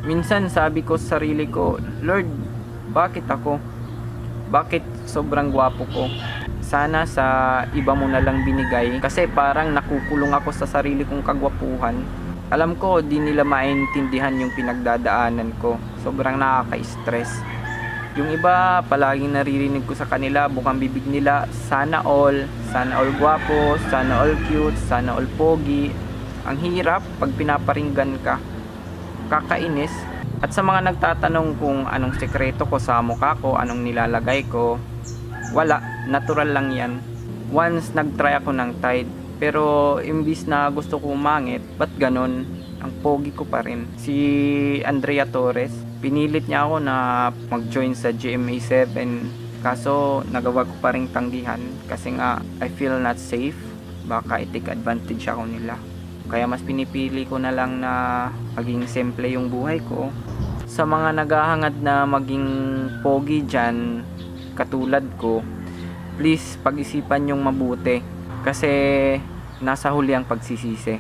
Minsan sabi ko sa sarili ko, Lord, bakit ako? Bakit sobrang gwapo ko? Sana sa iba mo na lang binigay, kasi parang nakukulong ako sa sarili kong kagwapuhan. Alam ko di nila maintindihan yung pinagdadaanan ko. Sobrang nakaka-stress. Yung iba, palaging naririnig ko sa kanila, bukang bibig nila, sana all gwapo, sana all cute, sana all pogi. Ang hirap pag pinaparinggan ka. Kakainis. At sa mga nagtatanong kung anong sekreto ko sa mukha ko, anong nilalagay ko, wala, natural lang yan. Once nagtry ako ng Tide, pero imbis na gusto ko umangit, ba't ganon? Ang pogi ko pa rin. Si Andrea Torres, pinilit niya ako na mag-join sa GMA7, kaso nagawa ko pa rin tanggihan kasi nga I feel not safe. Baka i-take advantage ako nila. Kaya mas pinipili ko na lang na maging simple yung buhay ko. Sa mga naghahangad na maging pogi dyan, katulad ko, please pag-isipan yung mabuti kasi nasa huli ang pagsisisi.